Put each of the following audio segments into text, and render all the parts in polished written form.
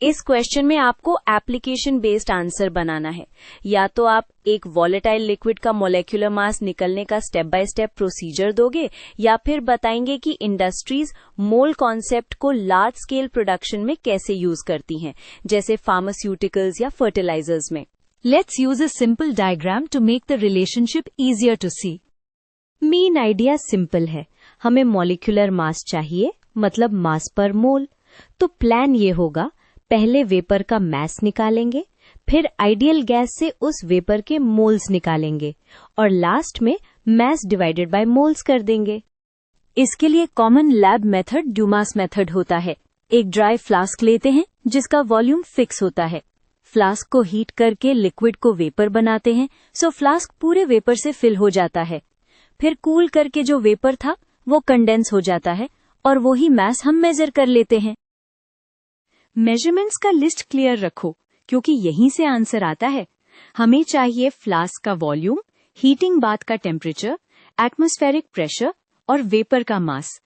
इस क्वेश्चन में आपको एप्लीकेशन बेस्ड आंसर बनाना है। या तो आप एक वॉलेटाइल लिक्विड का मोलेक्युलर मास निकलने का स्टेप बाय स्टेप प्रोसीजर दोगे, या फिर बताएंगे कि इंडस्ट्रीज मोल कॉन्सेप्ट को लार्ज स्केल प्रोडक्शन में कैसे यूज करती हैं, जैसे फार्मास्यूटिकल्स या फर्टिलाइजर्स में। Let's use a simple diagram to make the relationship easier to see. Main idea simple है, हमें मॉलिक्यूलर मास चाहिए, मतलब मास पर मोल। तो प्लान ये होगा, पहले वेपर का मास निकालेंगे, फिर आइडियल गैस से उस वेपर के मोल्स निकालेंगे और लास्ट में मास डिवाइडेड बाय मोल्स कर देंगे। इसके लिए common lab method Dumas method होता है। एक ड्राई फ्लास्क लेते हैं जिसका वॉल्यूम फिक्स होता है। फ्लास्क को हीट करके लिक्विड को वेपर बनाते हैं, सो फ्लास्क पूरे वेपर से फिल हो जाता है। फिर कूल करके जो वेपर था वो कंडेंस हो जाता है और वही मास हम मेजर कर लेते हैं। मेजरमेंट्स का लिस्ट क्लियर रखो, क्योंकि यहीं से आंसर आता है। हमें चाहिए फ्लास्क का वॉल्यूम, हीटिंग बाथ का टेम्परेचर, एटमॉस्फेरिक प्रेशर और वेपर का मास।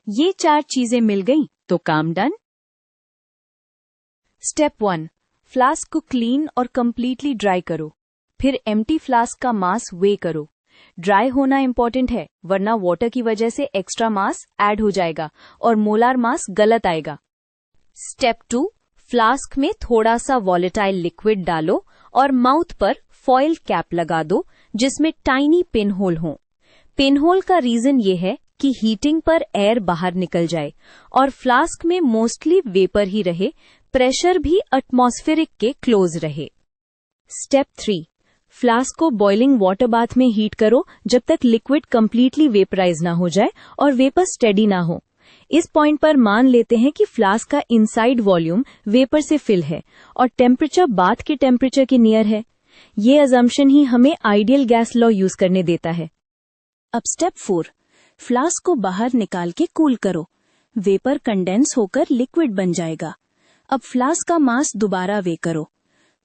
ये 4 चीजें मिल गई तो काम डन। स्टेप 1, फ्लास्क को क्लीन और कंप्लीटली ड्राई करो। फिर एम्प्टी फ्लास्क का मास वे करो। ड्राई होना इंपॉर्टेंट है, वरना वाटर की वजह से एक्स्ट्रा मास ऐड हो जाएगा और मोलार मास गलत आएगा। स्टेप 2, फ्लास्क में थोड़ा सा वॉलेटाइल लिक्विड डालो और माउथ पर फॉइल कैप लगा दो जिसमें टाइनी पिन होल हो। पिन होल का रीजन ये है कि हीटिंग पर एयर बाहर निकल जाए और फ्लास्क में मोस्टली वेपर ही रहे, प्रेशर भी एटमॉस्फेरिक के क्लोज रहे। स्टेप 3, फ्लास्क को बॉइलिंग वाटर बाथ में हीट करो जब तक लिक्विड कंप्लीटली वेपराइज ना हो जाए और वेपर स्टेडी ना हो। इस पॉइंट पर मान लेते हैं कि फ्लास्क का इनसाइड वॉल्यूम वेपर से फिल है और टेम्परेचर बाथ के टेम्परेचर के नियर है। ये अजम्पशन ही हमें आइडियल गैस लॉ यूज करने देता है। अब स्टेप 4, फ्लास्क को बाहर निकाल के कूल करो। वेपर कंडेंस होकर लिक्विड बन जाएगा। अब फ्लास्क का मास दोबारा वे करो।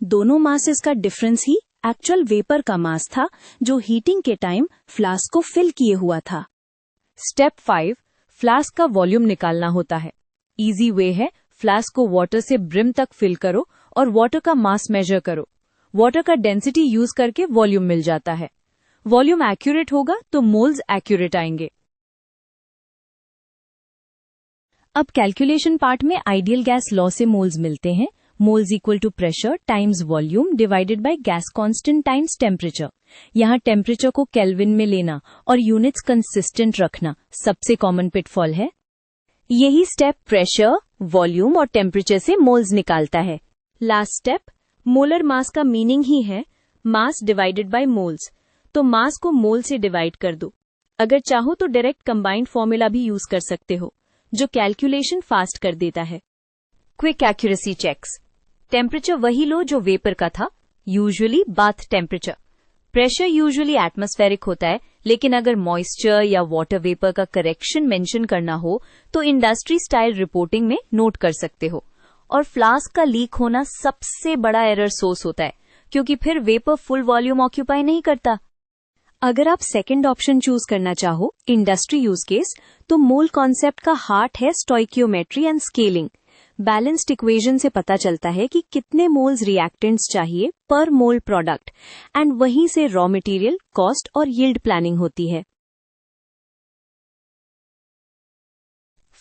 दोनों मासेस का डिफरेंस ही एक्चुअल वेपर का मास था जो हीटिंग के टाइम फ्लास्क को फिल किए हुआ था। स्टेप 5, फ्लास्क का वॉल्यूम निकालना होता है। इजी वे है, फ्लास्क को वाटर से ब्रिम तक फिल करो और वाटर का मास मेजर करो। वाटर का डेंसिटी यूज करके वॉल्यूम मिल जाता है। वॉल्यूम एक्यूरेट होगा तो मोल्स एक्यूरेट आएंगे। अब कैलकुलेशन पार्ट में आइडियल गैस लॉ से मोल्स मिलते हैं। Moles equal to pressure times volume divided by gas constant times temperature. यहाँ टेम्परेचर को केल्विन में लेना और यूनिट्स कंसिस्टेंट रखना सबसे कॉमन पिटफॉल है। यही स्टेप प्रेशर, वॉल्यूम और टेम्परेचर से मोल्स निकालता है। लास्ट स्टेप, मोलर मास का मीनिंग ही है मास डिवाइडेड बाय मोल्स। तो मास को मोल से डिवाइड कर दो। अगर चाहो तो डायरेक्ट कंबाइंड फॉर्मूला भी यूज कर सकते हो, जो कैलकुलेशन फास्ट कर देता है। Quick accuracy checks. टेम्परेचर वही लो जो वेपर का था, usually bath temperature. Pressure usually atmospheric होता है, लेकिन अगर मॉइस्चर या वाटर वेपर का करेक्शन मेंशन करना हो तो इंडस्ट्री स्टाइल रिपोर्टिंग में नोट कर सकते हो। और फ्लास्क का लीक होना सबसे बड़ा एरर सोर्स होता है, क्योंकि फिर वेपर फुल वॉल्यूम ऑक्यूपाई नहीं करता। अगर आप सेकंड ऑप्शन चूज करना चाहो, इंडस्ट्री यूज केस, तो मोल कॉन्सेप्ट का हार्ट है stoichiometry and scaling. Balanced equation से पता चलता है कि कितने मोल्स रिएक्टेंट्स चाहिए पर मोल प्रोडक्ट, एंड वहीं से रॉ मटेरियल, कॉस्ट और यील्ड प्लानिंग होती है।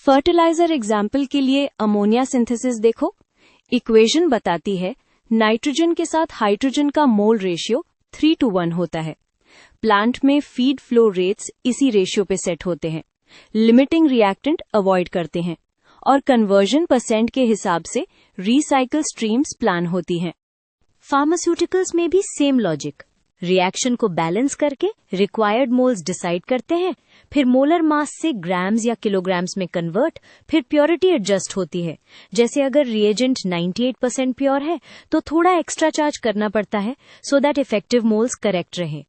फर्टिलाइजर एग्जाम्पल के लिए अमोनिया सिंथेसिस देखो। इक्वेशन बताती है नाइट्रोजन के साथ हाइड्रोजन का मोल रेशियो 3:1 होता है। प्लांट में फीड फ्लो रेट्स इसी रेशियो पे सेट होते हैं। लिमिटिंग रिएक्टेंट अवॉइड करते हैं और कन्वर्जन परसेंट के हिसाब से रीसाइकल स्ट्रीम्स प्लान होती हैं। फार्मास्यूटिकल्स में भी सेम लॉजिक। रिएक्शन को बैलेंस करके रिक्वायर्ड मोल्स डिसाइड करते हैं, फिर मोलर मास से ग्राम्स या किलोग्राम्स में कन्वर्ट, फिर प्योरिटी एडजस्ट होती है। जैसे अगर रिएजेंट 98% प्योर है तो थोड़ा एक्स्ट्रा चार्ज करना पड़ता है so that effective moles correct रहें।